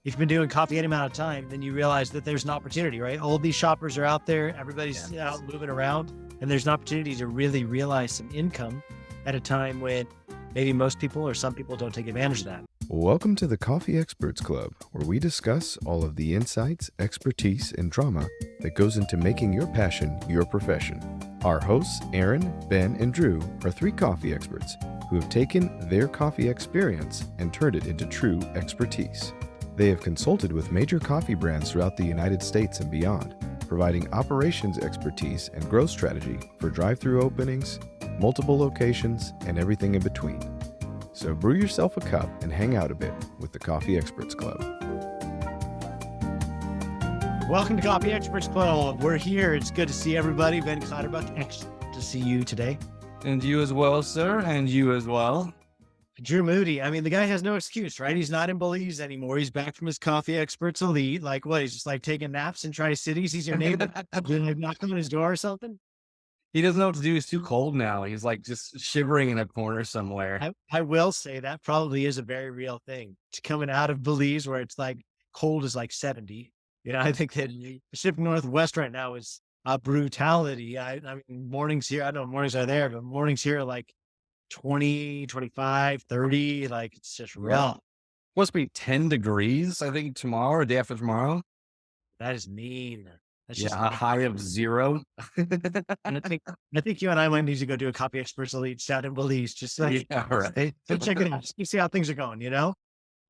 if you've been doing coffee any amount of time, then you realize that there's an opportunity, right? All these shoppers are out there, everybody's out moving around, and there's an opportunity to really realize some income at a time when maybe most people or some people don't take advantage of that. Welcome to the Coffee Experts Club, where we discuss all of the insights, expertise, and drama that goes into making your passion your profession. Our hosts, Aaron, Ben, and Drew, are three coffee experts who have taken their coffee experience and turned it into true expertise. They have consulted with major coffee brands throughout the United States and beyond, providing operations expertise and growth strategy for drive-through openings, multiple locations, and everything in between. So brew yourself a cup and hang out a bit with the Coffee Experts Club. Welcome to Coffee Experts Club. We're here. It's good to see everybody. Ben Clatterbuck, excellent to see you today. And you as well, sir, and you as well. Drew Moody. I mean, the guy has no excuse, right? He's not in Belize anymore. He's back from his Coffee Experts Elite. Like what? He's just like taking naps in Tri-Cities. He's your neighbor. Knocking on his door or something. He doesn't know what to do. He's too cold now. He's like just shivering in a corner somewhere. I will say that probably is a very real thing. It's coming out of Belize where it's like cold is like 70. You know, I think that the Pacific Northwest right now is brutality. I mean, mornings here, I don't know if mornings are there, but mornings here are like 20, 25, 30. Like it's just real. Supposed to be 10 degrees, I think, tomorrow or day after tomorrow. That is mean. That's Yeah, just a high of 0. And I think you and I might need to go do a Coffee Experts Elite down in Belize. Just like, Yeah, right. so check it out. You see how things are going, you know?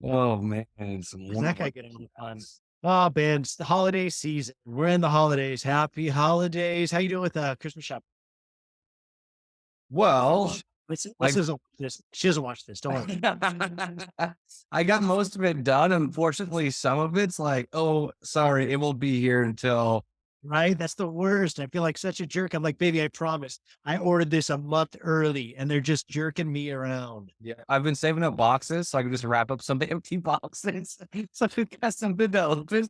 Oh, man. Is that guy getting fun? Oh, Ben, it's the holiday season. We're in the holidays. Happy holidays. How you doing with Christmas shopping? Well, She doesn't watch this. Don't worry. I got most of it done. Unfortunately, some of it's like, oh, sorry, it won't be here until. Right? That's the worst. I feel like such a jerk. I'm like, baby, I promise. I ordered this a month early and they're just jerking me around. Yeah, I've been saving up boxes so I can just wrap up some empty boxes. So we got something to open.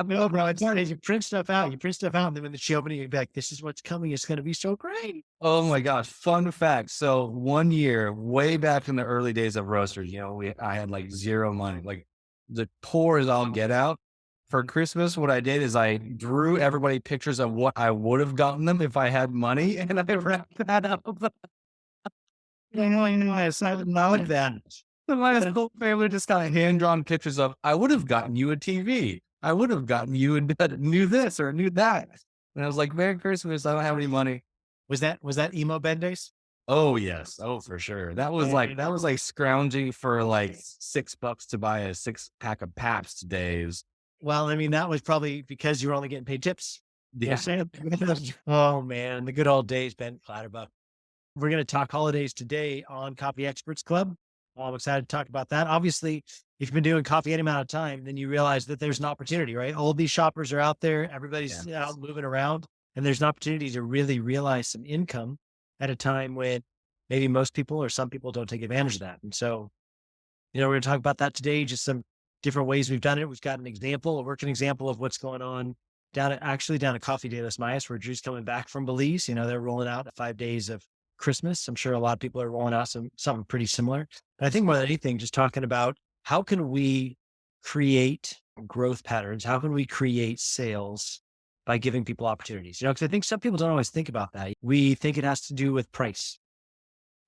No, bro, it's hard. You print stuff out. And then when she opens it, you'll be like, this is what's coming. It's going to be so great. Oh my gosh. Fun fact. So one year, way back in the early days of roasters, I had like zero money, like the poor as all get out. For Christmas, what I did is I drew everybody pictures of what I would have gotten them if I had money, and I wrapped that up. I like that. So my whole family just got hand-drawn pictures of, I would have gotten you a TV. I would have gotten you a new this or new that. And I was like, Merry Christmas. I don't have any money. Was that emo Ben days? Oh, yes. Oh, for sure. That was like scrounging for like $6 to buy a 6-pack of Pabst days. Well, I mean, that was probably because you were only getting paid tips. Yeah. Oh, man. The good old days, Ben Clatterbuck. We're going to talk holidays today on Coffee Experts Club. I'm excited to talk about that. Obviously, if you've been doing coffee any amount of time, then you realize that there's an opportunity, right? All these shoppers are out there. Everybody's out moving around. And there's an opportunity to really realize some income at a time when maybe most people or some people don't take advantage of that. And so, we're going to talk about that today, just some different ways we've done it. We've got a working example of what's going on down at Coffee de las Mayas, where Drew's coming back from Belize. They're rolling out 5 days of Christmas. I'm sure a lot of people are rolling out something pretty similar. But I think more than anything, just talking about how can we create growth patterns? How can we create sales by giving people opportunities? Because I think some people don't always think about that. We think it has to do with price.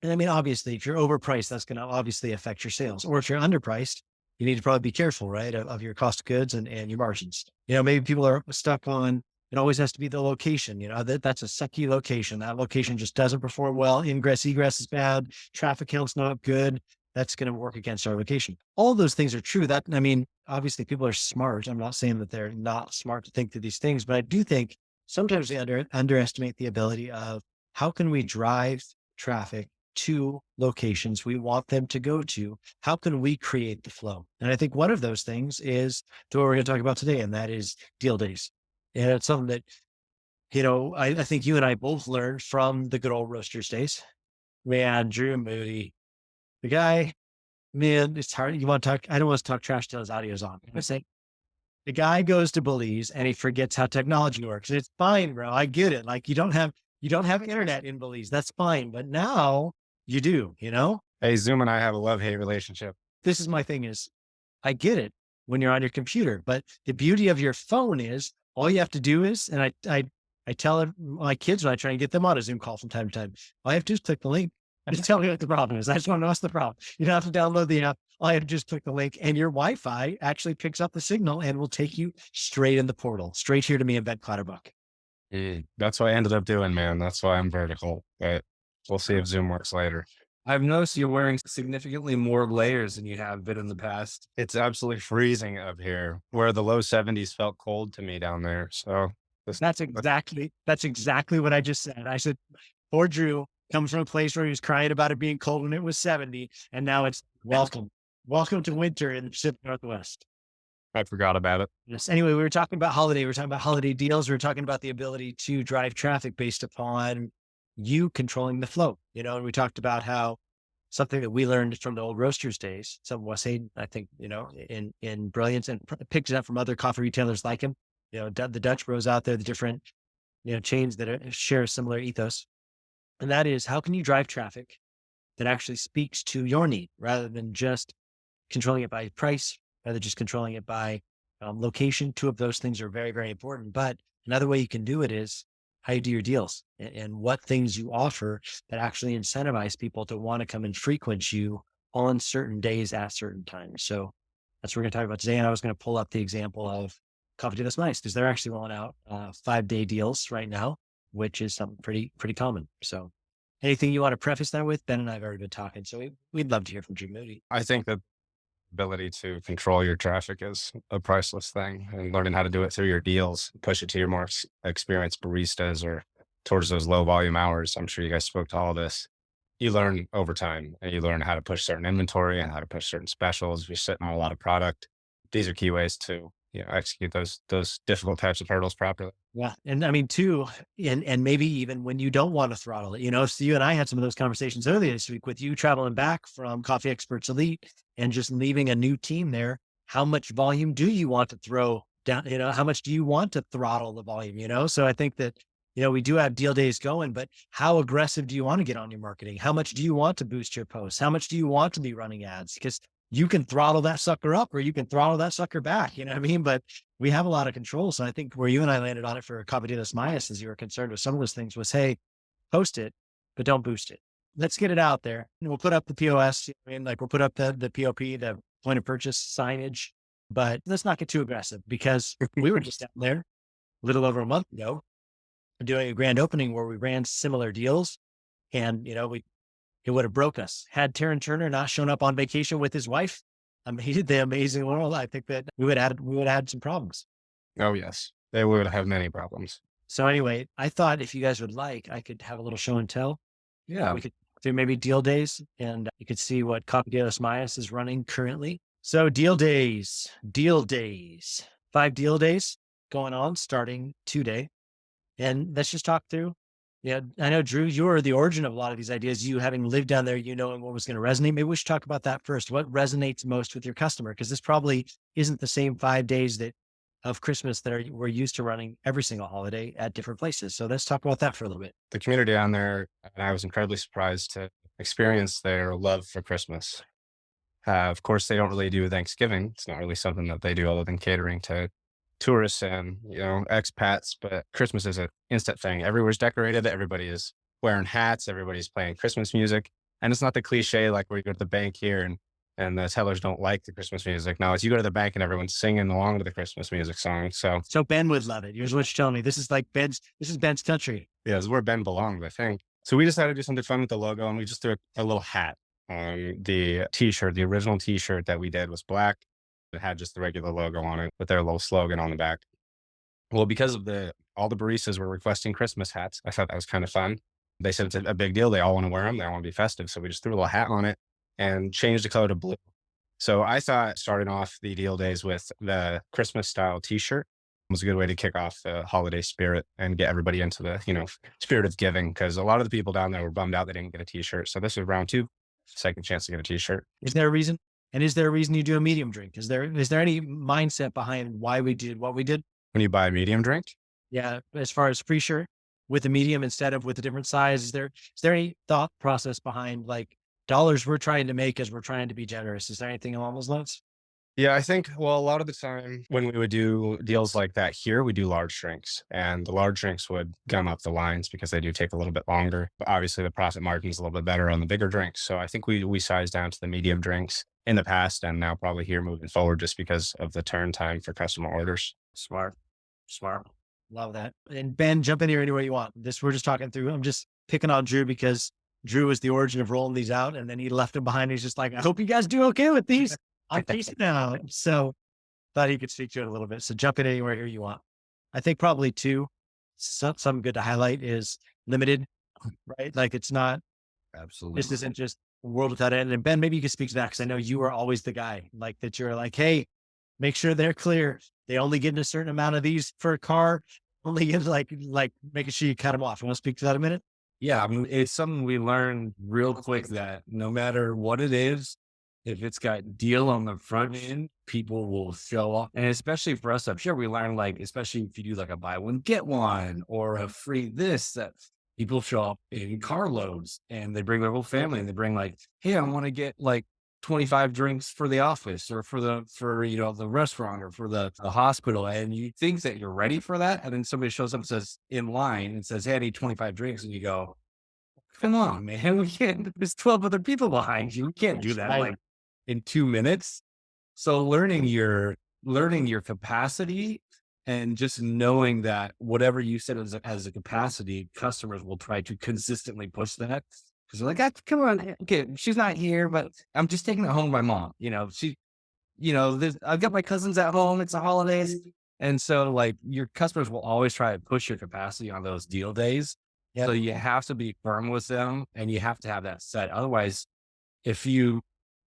And I mean, obviously, if you're overpriced, that's going to obviously affect your sales. Or if you're underpriced, you need to probably be careful, right, of your cost of goods and your margins. Maybe people are stuck on, it always has to be the location. That's a sucky location. That location just doesn't perform well. Ingress, egress is bad. Traffic count's not good. That's going to work against our location. All those things are true. Obviously people are smart. I'm not saying that they're not smart to think through these things, but I do think sometimes we underestimate the ability of how can we drive traffic to locations we want them to go to. How can we create the flow? And I think one of those things is what we're going to talk about today, and that is deal days. And it's something that, I think you and I both learned from the good old roasters days. Man, Drew Moody, the guy, man, it's hard. I don't want to talk trash till his audio's on. I say, the guy goes to Belize and he forgets how technology works. And it's fine, bro. I get it. Like you don't have internet in Belize. That's fine. But now you do, Hey, Zoom and I have a love-hate relationship. This is my thing is, I get it. when you're on your computer. But the beauty of your phone is all you have to do is, and I tell my kids when I try and get them on a Zoom call from time to time, all you have to do is click the link. I just tell me what the problem is. I just want to know what's the problem. You don't have to download the app. All you have to just click the link, and your Wi-Fi actually picks up the signal and will take you straight in the portal, straight here to me in Ben Clatterbuck. That's what I ended up doing, man. That's why I'm vertical. But we'll see if Zoom works later. I've noticed you're wearing significantly more layers than you have been in the past. It's absolutely freezing up here, where the low 70s felt cold to me down there. So That's exactly what I just said. I said, poor Drew comes from a place where he was crying about it being cold when it was 70, and now it's welcome to winter in the Pacific Northwest. I forgot about it. Yes. Anyway, we were talking about holiday. We were talking about holiday deals. We were talking about the ability to drive traffic based upon you controlling the flow, and we talked about how something that we learned from the old roasters days, some West Hayden, I think, in brilliance, and picked it up from other coffee retailers like him, the Dutch Bros out there, the different, chains that share a similar ethos. And that is, how can you drive traffic that actually speaks to your need rather than just controlling it by price, rather just controlling it by location. Two of those things are very, very important. But another way you can do it is how you do your deals and what things you offer that actually incentivize people to want to come and frequent you on certain days at certain times. So that's what we're going to talk about today. And I was going to pull up the example of Coffee de los Mice because they're actually rolling out 5-day deals right now, which is something pretty common. So anything you want to preface that with? Ben and I have already been talking, so we'd love to hear from Drew Moody. I think that ability to control your traffic is a priceless thing, and learning how to do it through your deals, push it to your more experienced baristas or towards those low volume hours. I'm sure you guys spoke to all this. You learn over time, and you learn how to push certain inventory and how to push certain specials. If you're sitting on a lot of product, these are key ways to execute those difficult types of hurdles properly. Yeah. And I mean, too, and maybe even when you don't want to throttle it, so you and I had some of those conversations earlier this week with you traveling back from Coffee Experts Elite and just leaving a new team there. How much volume do you want to throw down? How much do you want to throttle the volume? So I think that, we do have deal days going, but how aggressive do you want to get on your marketing? How much do you want to boost your posts? How much do you want to be running ads? Because you can throttle that sucker up or you can throttle that sucker back, you know what I mean? But we have a lot of control. So I think where you and I landed on it for Coffee de los Mayas, as you were concerned with some of those things, was, hey, post it, but don't boost it. Let's get it out there. And we'll put up the POS, we'll put up the POP, the point of purchase signage, but let's not get too aggressive because we were just down there a little over a month ago doing a grand opening where we ran similar deals and, it would have broke us. Had Taryn Turner not shown up on vacation with his wife, the amazing world, I think that we would have had some problems. Oh, yes. They would have many problems. So anyway, I thought if you guys would like, I could have a little show and tell. Yeah. We could do maybe deal days and you could see what Coffee de los Mayas is running currently. So deal days, 5 deal days going on starting today. And let's just talk through. Yeah, I know, Drew, you were the origin of a lot of these ideas. You having lived down there, knowing what was going to resonate. Maybe we should talk about that first. What resonates most with your customer? Because this probably isn't the same 5 days of Christmas that we're used to running every single holiday at different places. So let's talk about that for a little bit. The community down there, and I was incredibly surprised to experience their love for Christmas. Of course, they don't really do Thanksgiving. It's not really something that they do other than catering to tourists and, expats, but Christmas is an instant thing. Everywhere's decorated. Everybody is wearing hats. Everybody's playing Christmas music. And it's not the cliche, like where you go to the bank here and the tellers don't like the Christmas music. No, it's you go to the bank and everyone's singing along to the Christmas music song. So Ben would love it. Here's what you're telling me. This is Ben's country. Yeah, it's where Ben belongs, I think. So we decided to do something fun with the logo, and we just threw a little hat on the t-shirt. The original t-shirt that we did was black. It had just the regular logo on it with their little slogan on the back. Well, because of all the baristas were requesting Christmas hats, I thought that was kind of fun. They said it's a big deal. They all want to wear them. They all want to be festive. So we just threw a little hat on it and changed the color to blue. So I thought starting off the deal days with the Christmas style t-shirt was a good way to kick off the holiday spirit and get everybody into the, spirit of giving. Because a lot of the people down there were bummed out they didn't get a t-shirt. So this was round 2, second chance to get a t-shirt. Is there a reason? And is there a reason you do a medium drink? Is there any mindset behind why we did what we did? When you buy a medium drink? Yeah. As far as free shirt with a medium instead of with a different size, is there any thought process behind like dollars we're trying to make as we're trying to be generous? Is there anything along those lines? Yeah, I think, well, a lot of the time when we would do deals like that here, we do large drinks, and the large drinks would gum up the lines because they do take a little bit longer. But obviously, the profit margin is a little bit better on the bigger drinks. So I think we size down to the medium drinks in the past, and now probably here moving forward just because of the turn time for customer orders. Smart, smart. Love that. And Ben, jump in here anywhere you want. This we're just talking through. I'm just picking on Drew because Drew was the origin of rolling these out, and then he left them behind. He's just like, I hope you guys do okay with these. I'm peacing now. So thought he could speak to it a little bit. So jump in anywhere here you want. I think probably too, some good to highlight is limited, right? Like it's not, Absolutely. this isn't just a world without end. And Ben, maybe you could speak to that because I know you are always the guy like that. You're like, hey, make sure they're clear. They only get a certain amount of these for a car. Only get like making sure you cut them off. You want to speak to that a minute? Yeah, I mean, it's something we learned real quick that no matter what it is, if it's got deal on the front end, people will show up. And especially for us up here, we learned like, especially if you do like a buy one, get one or a free this, that people show up in carloads and they bring their whole family and they bring like, hey, I want to get like 25 drinks for the office or for the restaurant or for the hospital. And you think that you're ready for that. And then somebody shows up and says in line and says, hey, I need 25 drinks. And you go, come on, man, we can't, there's 12 other people behind you. We can't do that Right. like in 2 minutes. So learning your capacity and just knowing that whatever you said as a capacity, customers will try to consistently push that. Cause they're like, "Ah, come on, okay, she's not here, but I'm just taking it home to my mom. I've got my cousins at home. It's the holidays. And so like your customers will always try to push your capacity on those deal days. Yep. So you have to be firm with them and you have to have that set. Otherwise, if you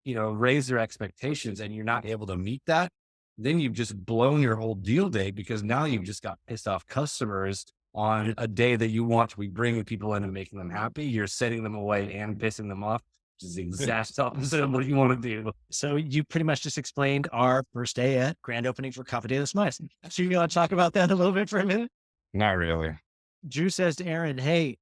raise their expectations and you're not able to meet that, then you've just blown your whole deal day because now you've just got pissed off customers on a day that you want to be bringing people in and making them happy. You're setting them away and pissing them off, which is the exact opposite of what you want to do. So you pretty much just explained our first day at grand opening for Cafe de los Mice. So you want to talk about that a little bit for a minute? Not really. Drew says to Aaron, hey,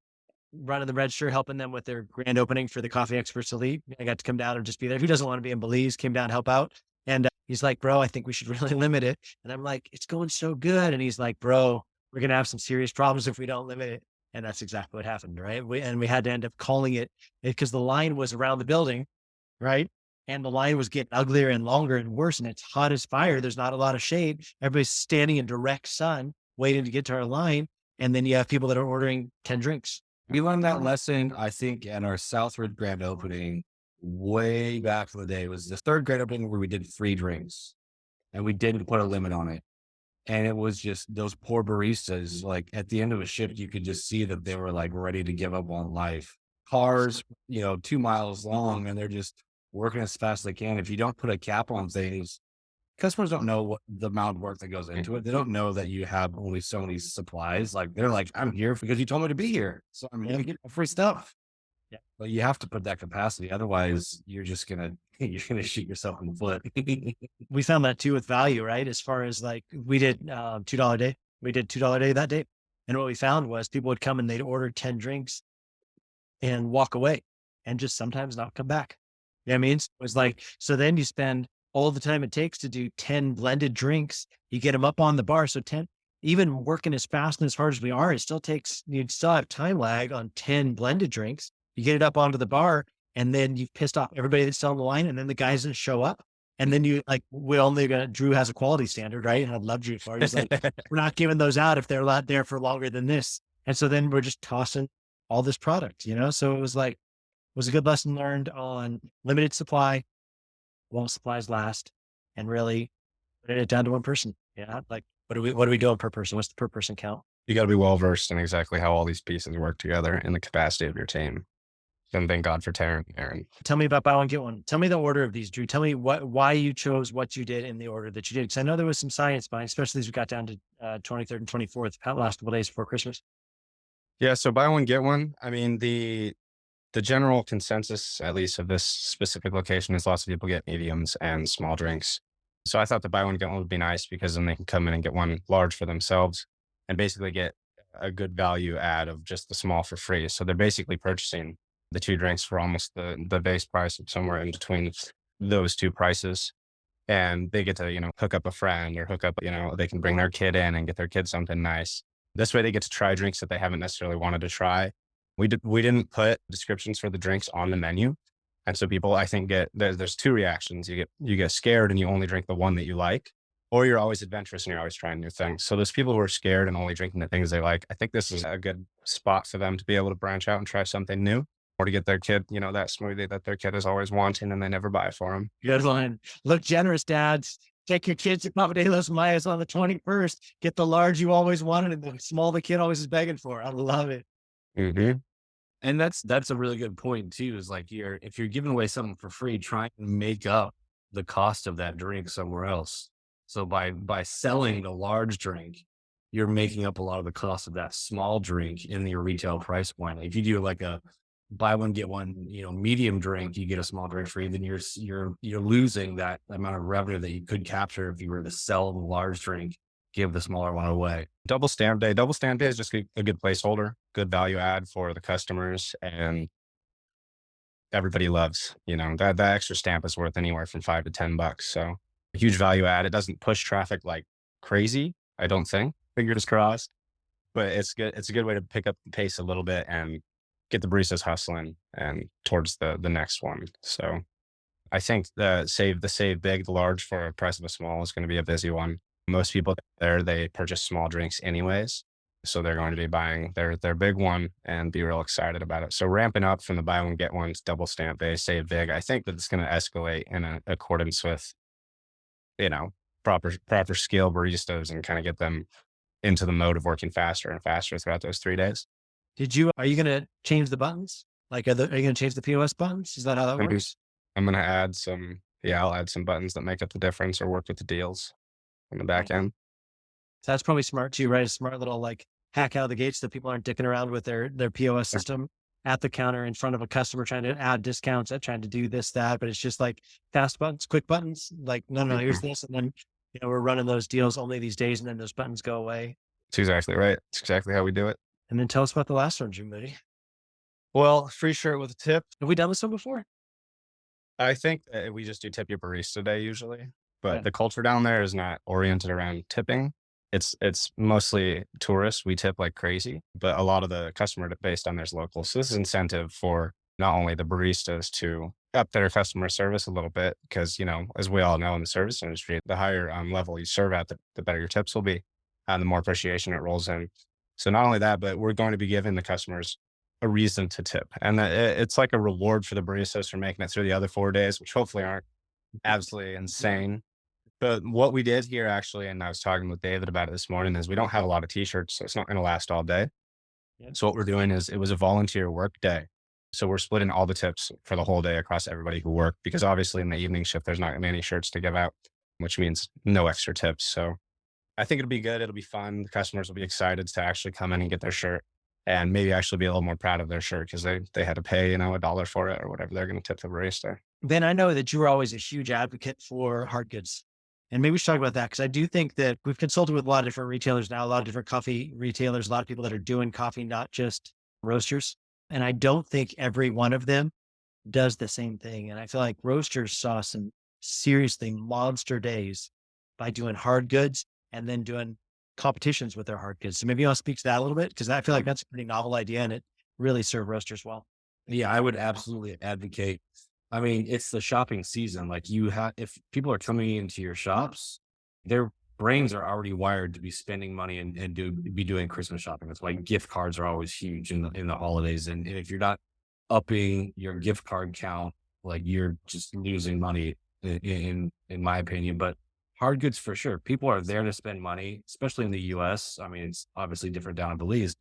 running the register, helping them with their grand opening for the Coffee Experts Elite. I got to come down and just be there. Who doesn't want to be in Belize? Came down, help out. And he's like, bro, I think we should really limit it. And I'm like, it's going so good. And he's like, bro, we're going to have some serious problems if we don't limit it. And that's exactly what happened, right? We had to end up calling it because the line was around the building, right? And the line was getting uglier and longer and worse. And it's hot as fire. There's not a lot of shade. Everybody's standing in direct sun, waiting to get to our line. And then you have people that are ordering 10 drinks. We learned that lesson, I think, at our Southwood grand opening way back in the day. It was the third grand opening where we did free drinks and we didn't put a limit on it. And it was just those poor baristas, like at the end of a shift, you could just see that they were like ready to give up on life. Cars, 2 miles long, and they're just working as fast as they can. If you don't put a cap on things, customers don't know what the amount of work that goes into it. They don't know that you have only so many supplies. Like they're like, I'm here because you told me to be here. So I'm going to get free stuff. Yeah. But you have to put that capacity. Otherwise you're just you're going to shoot yourself in the foot. We found that too with value, right? As far as like we did $2 a day. We did $2 a day that day. And what we found was people would come and they'd order 10 drinks and walk away and just sometimes not come back. You know what I mean? So it was like, so then you spend all the time it takes to do 10 blended drinks. You get them up on the bar. So 10, even working as fast and as hard as we are, it still takes, you'd still have time lag on 10 blended drinks. You get it up onto the bar and then you've pissed off everybody that's still on the line. And then the guys that show up. And then you like, Drew has a quality standard, right? And I love Drew for it. He's like, we're not giving those out if they're not there for longer than this. And so then we're just tossing all this product, So it was like, was a good lesson learned on limited supply, while supplies last, and really put it down to one person. Yeah. Like, what are we doing per person? What's the per person count? You got to be well versed in exactly how all these pieces work together in the capacity of your team. And thank God for Aaron. Tell me about buy one, get one. Tell me the order of these, Drew. Tell me why you chose what you did in the order that you did. Cause I know there was some science behind, especially as we got down to 23rd and 24th, last couple of days before Christmas. Yeah. So buy one, get one. I mean, the general consensus, at least of this specific location, is lots of people get mediums and small drinks. So I thought the buy one, get one would be nice because then they can come in and get one large for themselves and basically get a good value add of just the small for free. So they're basically purchasing the 2 drinks for almost the base price of somewhere in between those 2 prices. and they get to, hook up a friend or hook up, they can bring their kid in and get their kid something nice. This way they get to try drinks that they haven't necessarily wanted to try. We didn't put descriptions for the drinks on the menu. And so people, I think, there's two reactions. You get scared and you only drink the one that you like, or you're always adventurous and you're always trying new things. So there's people who are scared and only drinking the things they like. I think this is a good spot for them to be able to branch out and try something new, or to get their kid, that smoothie that their kid is always wanting and they never buy for them. Good one. Look generous, dads. Take your kids to Papa de los Mayas on the 21st. Get the large you always wanted and the small the kid always is begging for. I love it. Mm-hmm. And that's a really good point too, is like if you're giving away something for free, try and make up the cost of that drink somewhere else. So by selling the large drink, you're making up a lot of the cost of that small drink in your retail price point. If you do like a buy one, get one, medium drink, you get a small drink free, then you're losing that amount of revenue that you could capture if you were to sell the large drink, give the smaller one away. Double stamp day. Double stamp day is just a good placeholder, good value add for the customers, and everybody loves, that extra stamp is worth anywhere from $5 to $10. So a huge value add. It doesn't push traffic like crazy, I don't think. Fingers crossed. But it's good. It's a good way to pick up the pace a little bit and get the baristas hustling and towards the next one. So I think the save big, the large for a price of a small is going to be a busy one. Most people there, they purchase small drinks anyways. So they're going to be buying their big one and be real excited about it. So ramping up from the buy one, get one, double stamp day, save big. I think that it's going to escalate in accordance with, proper skill baristas and kind of get them into the mode of working faster and faster throughout those 3 days. Are you going to change the buttons? Like, are you going to change the POS buttons? Is that how that works? I'm going to add I'll add some buttons that make up the difference or work with the deals on the back end. So that's probably smart too, right? A smart little like hack out of the gates that people aren't dicking around with their POS system at the counter in front of a customer trying to add discounts, trying to do this, that, but it's just like fast buttons, quick buttons. Like, no, here's this. And then, we're running those deals only these days and then those buttons go away. It's exactly right. It's exactly how we do it. And then tell us about the last one, Jim Moody. Well, free shirt with a tip. Have we done this one before? I think we just do tip your barista day usually, but Yeah. the culture down there is not oriented around tipping. It's mostly tourists. We tip like crazy, but a lot of the customer base down there is local. So this is incentive for not only the baristas to up their customer service a little bit, because, as we all know in the service industry, the higher level you serve at, the better your tips will be and the more appreciation it rolls in. So not only that, but we're going to be giving the customers a reason to tip. And it's like a reward for the baristas for making it through the other 4 days, which hopefully aren't absolutely insane. But what we did here actually, and I was talking with David about it this morning, is we don't have a lot of t-shirts, so it's not going to last all day. Yeah. So what we're doing is it was a volunteer work day. So we're splitting all the tips for the whole day across everybody who worked, because obviously in the evening shift, there's not many shirts to give out, which means no extra tips. So I think it'll be good. It'll be fun. The customers will be excited to actually come in and get their shirt and maybe actually be a little more proud of their shirt because they had to pay, $1 for it or whatever they're going to tip the barista. Ben, I know that you were always a huge advocate for hard goods. And maybe we should talk about that because I do think that we've consulted with a lot of different retailers now, a lot of different coffee retailers, a lot of people that are doing coffee, not just roasters. And I don't think every one of them does the same thing. And I feel like roasters saw some seriously monster days by doing hard goods and then doing competitions with their hard goods. So maybe I'll speak to that a little bit because I feel like that's a pretty novel idea and it really served roasters well. Yeah, I would absolutely advocate. I mean, it's the shopping season. Like if people are coming into your shops, their brains are already wired to be spending money and be doing Christmas shopping. That's why gift cards are always huge in the holidays. And if you're not upping your gift card count, like you're just losing money in my opinion. But hard goods for sure. People are there to spend money, especially in the US. I mean, it's obviously different down in Belize,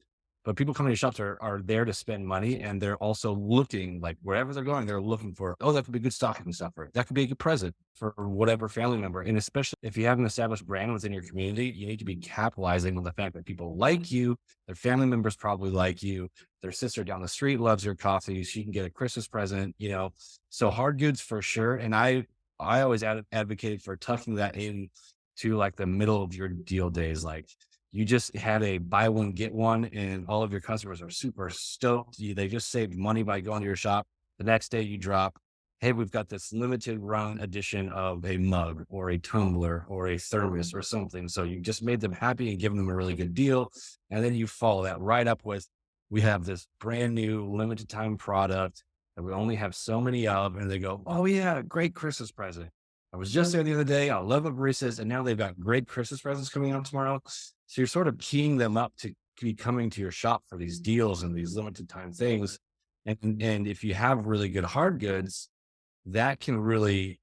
but people coming to shops are there to spend money. And they're also looking, like wherever they're going, they're looking for, oh, that could be a good stocking stuffer. That could be a good present for whatever family member. And especially if you have an established brand within your community, you need to be capitalizing on the fact that people like you, their family members probably like you, their sister down the street loves your coffee. She can get a Christmas present, so hard goods for sure. And I always advocated for tucking that in to like the middle of your deal days. Like you just had a buy one, get one, and all of your customers are super stoked. They just saved money by going to your shop. The next day you drop hey, we've got this limited run edition of a mug or a tumbler or a thermos or something. So you just made them happy and given them a really good deal. And then you follow that right up with, we have this brand new limited time product that we only have so many of. And they go, oh yeah, great Christmas present. I was just there the other day. I love the baristas. And now they've got great Christmas presents coming out tomorrow. So you're sort of keying them up to be coming to your shop for these deals and these limited time things. And if you have really good hard goods, that can really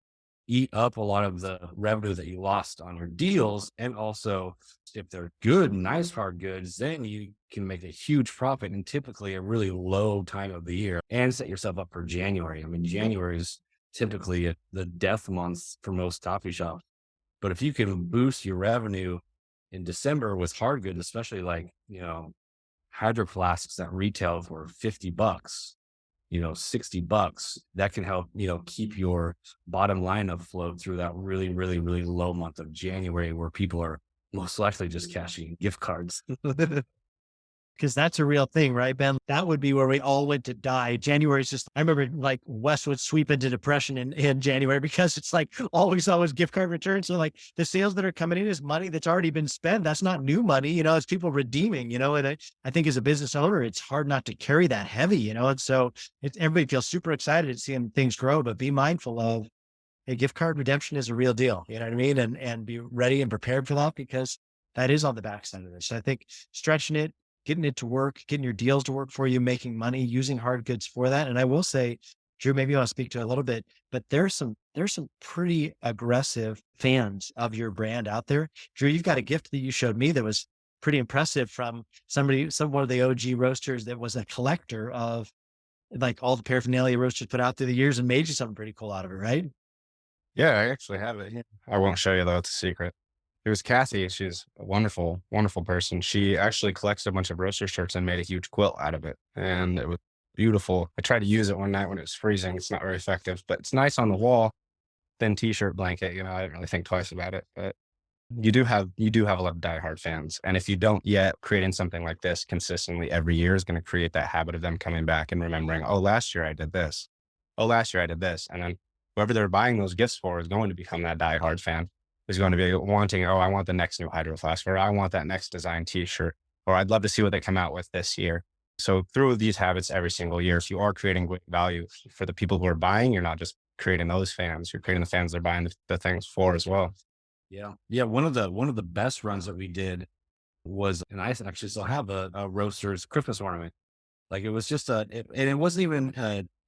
eat up a lot of the revenue that you lost on your deals. And also, if they're good, nice hard goods, then you can make a huge profit in typically a really low time of the year and set yourself up for January. I mean, January is typically the death month for most coffee shops. But if you can boost your revenue in December with hard goods, especially like, hydro flasks that retail for $50, $60, that can help, keep your bottom line afloat through that really, really, really low month of January where people are most likely just cashing gift cards. Because that's a real thing, right, Ben? That would be where we all went to die. January is just, I remember like West would sweep into depression in January because it's like always gift card returns. So like the sales that are coming in is money that's already been spent. That's not new money, it's people redeeming, and I think as a business owner, it's hard not to carry that heavy, and so everybody feels super excited to seeing things grow, but be mindful of a gift card redemption is a real deal. You know what I mean? And be ready and prepared for that because that is on the backside of this. So I think stretching it, getting it to work, getting your deals to work for you, making money, using hard goods for that. And I will say, Drew, maybe you want to speak to it a little bit, but there's some pretty aggressive fans of your brand out there. Drew, you've got a gift that you showed me that was pretty impressive from one of the OG roasters that was a collector of like all the paraphernalia roasters put out through the years and made you something pretty cool out of it, right? Yeah, I actually have it. Yeah. I won't show you though. It's a secret. It was Kathy. She's a wonderful, wonderful person. She actually collects a bunch of roaster shirts and made a huge quilt out of it. And it was beautiful. I tried to use it one night when it was freezing. It's not very effective, but it's nice on the wall. Thin t-shirt blanket. I didn't really think twice about it, but you do have a lot of diehard fans. And if you don't yet, creating something like this consistently every year is going to create that habit of them coming back and remembering, oh, last year I did this. Oh, last year I did this. And then whoever they're buying those gifts for is going to become that diehard fan. Is going to be wanting, oh, I want the next new hydro flask, or I want that next design t-shirt, or I'd love to see what they come out with this year. So through these habits every single year, if you are creating great value for the people who are buying, you're not just creating those fans, you're creating the fans they're buying the things for as well. Yeah. Yeah. One of the best runs that we did was, and I actually still have a roaster's Christmas ornament. Like it was just and it wasn't even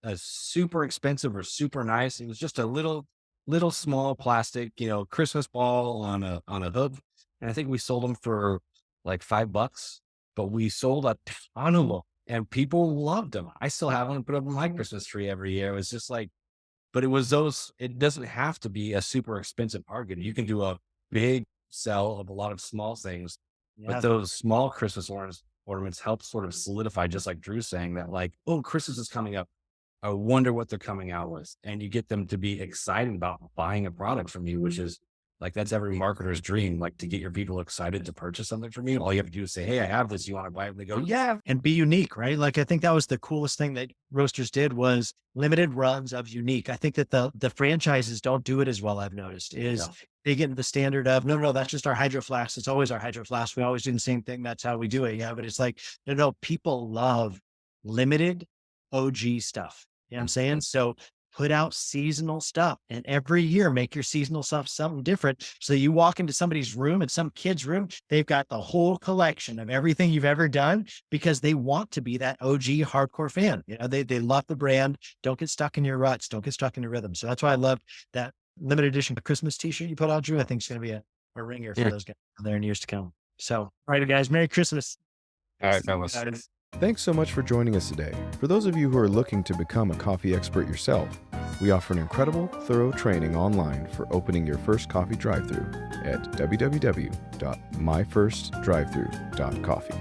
a super expensive or super nice. It was just a little small plastic, Christmas ball on a hook. And I think we sold them for like $5, but we sold a ton of them and people loved them. I still have them put up on my Christmas tree every year. It was just like, but it doesn't have to be a super expensive hard good. You can do a big sell of a lot of small things, but those small Christmas ornaments help sort of solidify, just like Drew's saying that like, oh, Christmas is coming up. I wonder what they're coming out with. And you get them to be excited about buying a product from you, which is like, that's every marketer's dream, like to get your people excited to purchase something from you. All you have to do is say, hey, I have this. You want to buy it? And they go, yeah. And be unique, right? Like, I think that was the coolest thing that roasters did was limited runs of unique. I think that the franchises don't do it as well. I've noticed is they get into the standard of, no, that's just our hydro flask. It's always our hydro flask. We always do the same thing. That's how we do it. Yeah. But it's like, no, people love limited OG stuff. You know what I'm saying? So put out seasonal stuff and every year make your seasonal stuff something different. So you walk into somebody's room, in some kid's room, they've got the whole collection of everything you've ever done because they want to be that OG hardcore fan. They love the brand. Don't get stuck in your ruts. Don't get stuck in your rhythm. So that's why I love that limited edition Christmas t-shirt you put out, Drew. I think it's going to be a ringer for those guys there in years to come. So, all right, guys, Merry Christmas. All right, fellas. Thanks so much for joining us today. For those of you who are looking to become a coffee expert yourself, we offer an incredible, thorough training online for opening your first coffee drive-thru at www.myfirstdrivethru.coffee.